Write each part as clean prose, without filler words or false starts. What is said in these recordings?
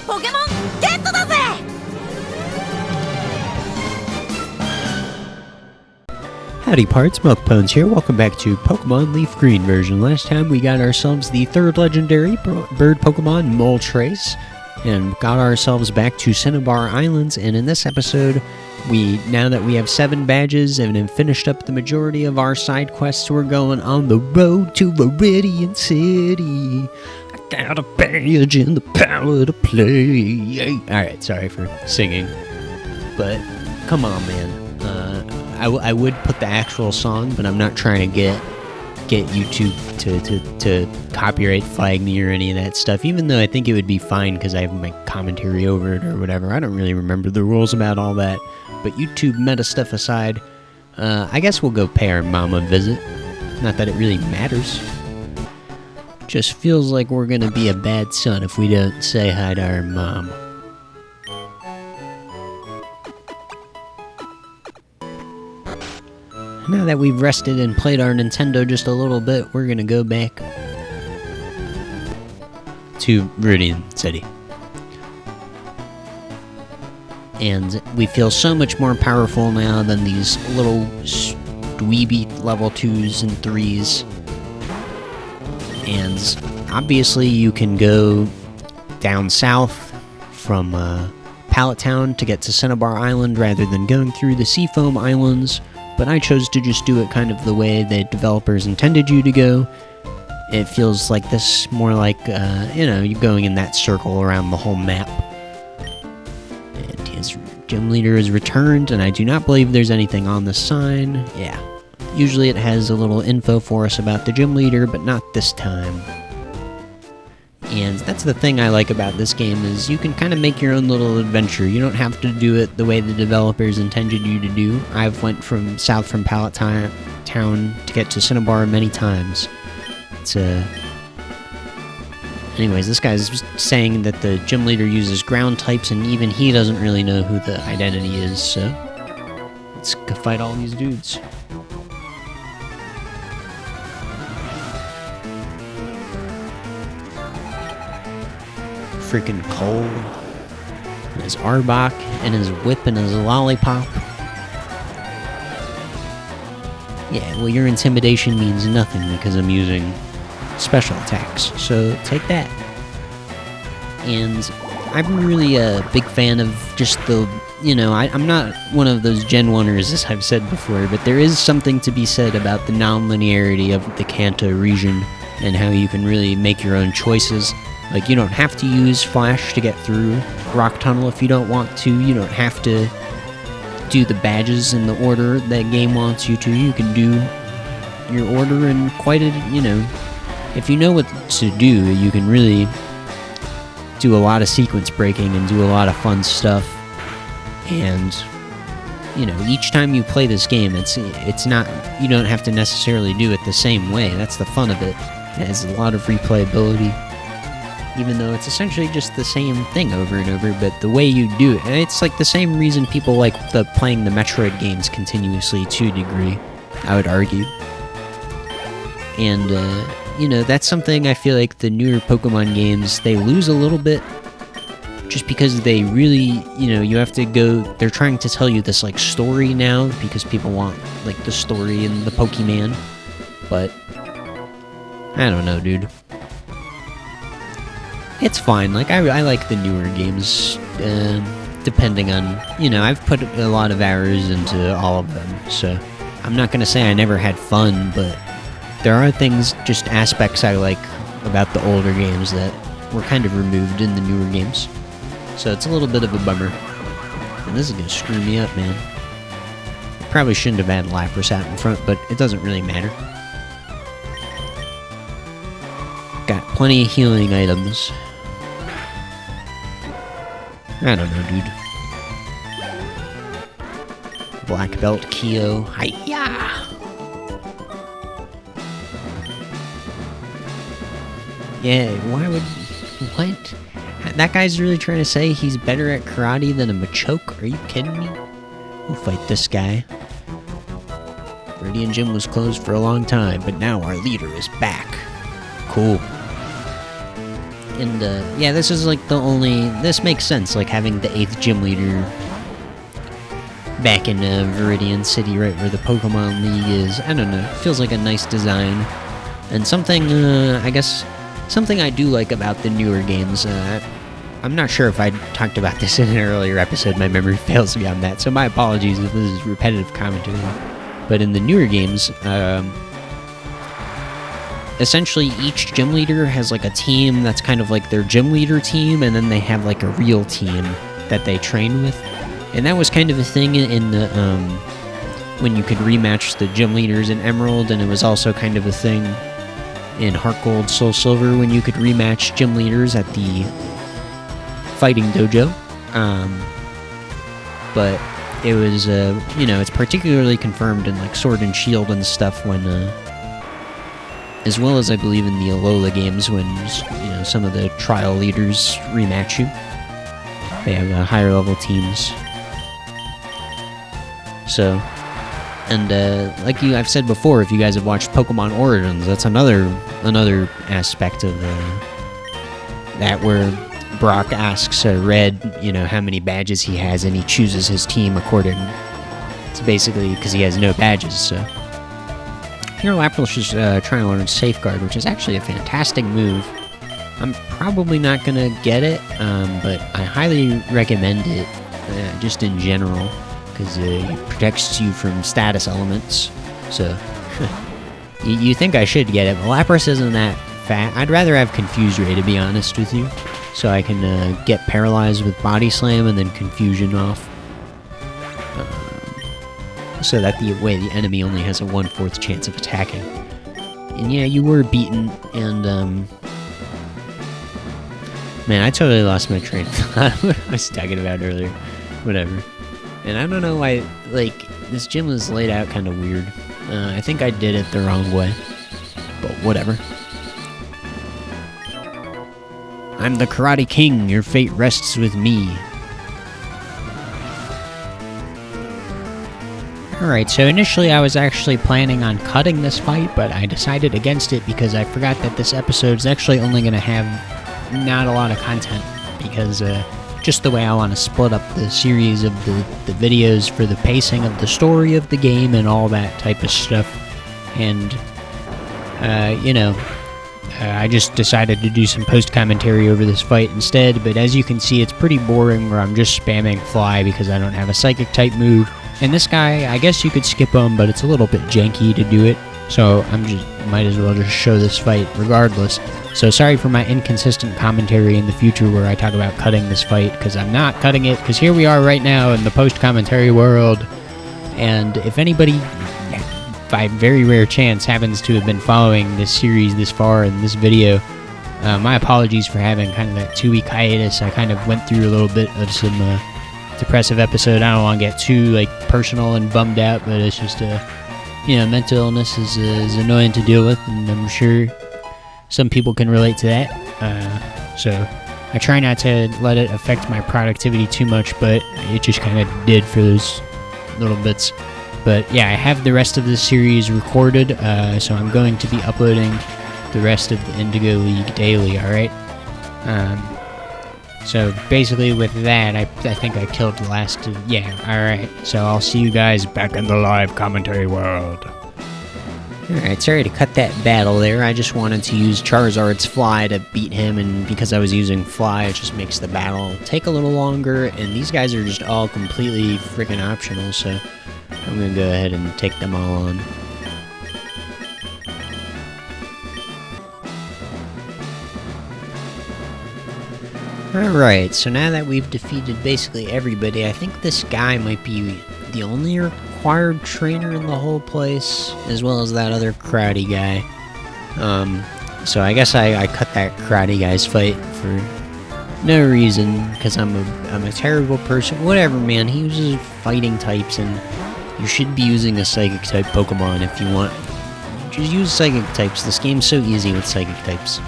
ポケモンゲットだぜ。 Howdy parts, Milk Pones here, welcome back to Pokemon LeafGreen version. Last time we got ourselves the third legendary bird Pokemon, Moltres, and got ourselves back to Cinnabar Islands, and in this episode, now that we have 7 badges and have finished up the majority of our side quests, we're going on the road to Viridian City. I got a badge and the power to play. Alright, sorry for singing, but come on, man. I would put the actual song, but I'm not trying to get YouTube to copyright flag me or any of that stuff, even though I think it would be fine because I have my commentary over it or whatever. I don't really remember the rules about all that, but YouTube meta stuff aside, I guess we'll go pay our mom a visit. Not that it really matters. Just feels like we're gonna be a bad son if we don't say hi to our mom. Now that we've rested and played our Nintendo just a little bit, we're gonna go back to Viridian City. And we feel so much more powerful now than these little dweeby level 2s and 3s. And obviously you can go down south from Pallet Town to get to Cinnabar Island rather than going through the Seafoam Islands. But I chose to just do it kind of the way the developers intended you to go. It feels like this, more like, you're going in that circle around the whole map. And his gym leader is returned, and I do not believe there's anything on the sign. Yeah, usually it has a little info for us about the gym leader, but not this time. And that's the thing I like about this game, is you can kind of make your own little adventure. You don't have to do it the way the developers intended you to do. I've went from south from Pallet Town to get to Cinnabar many times. Anyways, this guy's saying that the gym leader uses ground types, and even he doesn't really know who the identity is, so let's go fight all these dudes. Freaking Cole, and his Arbok, and his Whip, and his Lollipop. Yeah, well, your intimidation means nothing because I'm using special attacks, so take that. And I'm really a big fan of just the, I'm not one of those Gen 1ers, as I've said before, but there is something to be said about the non-linearity of the Kanto region and how you can really make your own choices. Like, you don't have to use Flash to get through Rock Tunnel if you don't want to. You don't have to do the badges in the order that game wants you to. You can do your order in quite a, if you know what to do, you can really do a lot of sequence breaking and do a lot of fun stuff. And, each time you play this game, it's not, you don't have to necessarily do it the same way. That's the fun of it. It has a lot of replayability. Even though it's essentially just the same thing over and over, but the way you do it, and it's like the same reason people like playing the Metroid games continuously to a degree, I would argue. And, that's something I feel like the newer Pokemon games, they lose a little bit, just because they really, you have to go, they're trying to tell you this, story now, because people want, the story in the Pokemon, but, I don't know, dude. It's fine, I like the newer games, depending on, I've put a lot of hours into all of them, so I'm not gonna say I never had fun, but there are things, just aspects I like about the older games that were kind of removed in the newer games, so it's a little bit of a bummer. And this is gonna screw me up, man. Probably shouldn't have had Lapras out in front, but it doesn't really matter. Got plenty of healing items. I don't know, dude. Black Belt Kyo. Hiya! Yeah, why would... What? That guy's really trying to say he's better at karate than a Machoke? Are you kidding me? We'll fight this guy. Viridian Gym was closed for a long time, but now our leader is back. Cool. And yeah, this is like this makes sense, like having the 8th gym leader back in Viridian City, right where the Pokemon League is. I don't know, it feels like a nice design. And something, I guess, something I do like about the newer games, I'm not sure if I talked about this in an earlier episode, my memory fails me on that, so my apologies if this is repetitive commentary. But in the newer games, essentially each gym leader has like a team that's kind of like their gym leader team, and then they have like a real team that they train with. And that was kind of a thing in the, when you could rematch the gym leaders in Emerald, and it was also kind of a thing in Heart Gold, Soul Silver when you could rematch gym leaders at the fighting dojo. But it was, you know, it's particularly confirmed in like Sword and Shield and stuff when, as well as I believe in the Alola games when, you know, some of the trial leaders rematch you. They have higher level teams. So, and like I've said before, if you guys have watched Pokemon Origins, that's another aspect of that where Brock asks Red, you know, how many badges he has, and he chooses his team according to basically because he has no badges. So here, Lapras is trying to learn Safeguard, which is actually a fantastic move. I'm probably not gonna get it, but I highly recommend it, just in general, because it protects you from status elements. So you think I should get it, but Lapras isn't that fat. I'd rather have Confuse Ray, to be honest with you, so I can get paralyzed with Body Slam and then Confusion off, so that the enemy only has a 1/4 chance of attacking. And yeah, you were beaten, and man, I totally lost my train of thought. What I was talking about earlier. Whatever. And I don't know why, like, this gym was laid out kind of weird. I think I did it the wrong way, but whatever. I'm the Karate King, your fate rests with me. Alright, so initially I was actually planning on cutting this fight, but I decided against it because I forgot that this episode's actually only going to have not a lot of content, because just the way I want to split up the series of the videos for the pacing of the story of the game and all that type of stuff. And, you know, I just decided to do some post-commentary over this fight instead, but as you can see, it's pretty boring where I'm just spamming Fly because I don't have a Psychic-type move. And this guy, I guess you could skip him, but it's a little bit janky to do it, so might as well just show this fight regardless. So sorry for my inconsistent commentary in the future where I talk about cutting this fight, because I'm not cutting it, because here we are right now in the post-commentary world. And if anybody, by very rare chance, happens to have been following this series this far in this video, my apologies for having kind of that 2-week hiatus. I kind of went through a little bit of some depressive episode. I don't want to get too like personal and bummed out, but it's just you know, mental illness is annoying to deal with, and I'm sure some people can relate to that. So I try not to let it affect my productivity too much, but it just kind of did for those little bits. But yeah, I have the rest of this series recorded, so I'm going to be uploading the rest of the Indigo League daily, alright? So basically with that, I think I killed the last two. Yeah, alright. So I'll see you guys back in the live commentary world. Alright, sorry to cut that battle there. I just wanted to use Charizard's Fly to beat him, and because I was using Fly, it just makes the battle take a little longer, and these guys are just all completely freaking optional, so I'm gonna go ahead and take them all on. Alright, so now that we've defeated basically everybody, I think this guy might be the only required trainer in the whole place, as well as that other karate guy. So I guess I cut that karate guy's fight for no reason, because I'm a terrible person. Whatever, man, he uses fighting types, and you should be using a psychic type Pokemon if you want. Just use psychic types. This game's so easy with psychic types.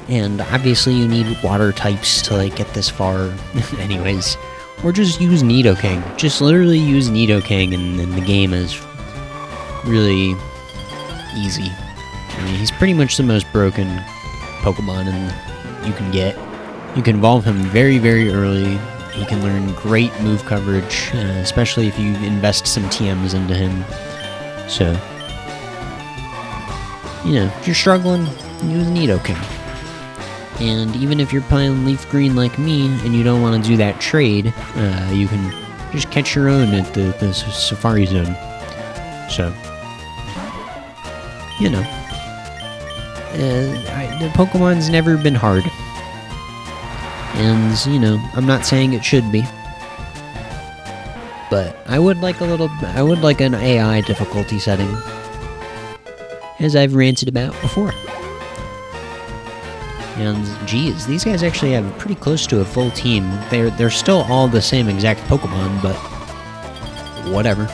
And obviously you need water types to like get this far anyways. Or just use Nidoking. Just literally use Nidoking, and then the game is really easy. I mean, he's pretty much the most broken Pokemon you can get. You can evolve him very, very early. He can learn great move coverage, especially if you invest some TMs into him. So, you know, if you're struggling, use Nidoking. And even if you're playing LeafGreen like me and you don't want to do that trade, you can just catch your own at the Safari Zone. So, you know, the Pokemon's never been hard. And, you know, I'm not saying it should be. But I would like an AI difficulty setting. As I've ranted about before. And, geez, these guys actually have pretty close to a full team. They're still all the same exact Pokemon, but whatever.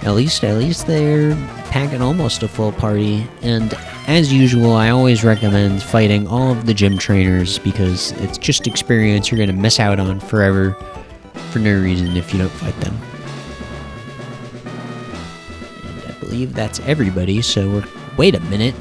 At least they're packing almost a full party. And as usual, I always recommend fighting all of the gym trainers because it's just experience you're going to miss out on forever for no reason if you don't fight them. And I believe that's everybody, so wait a minute.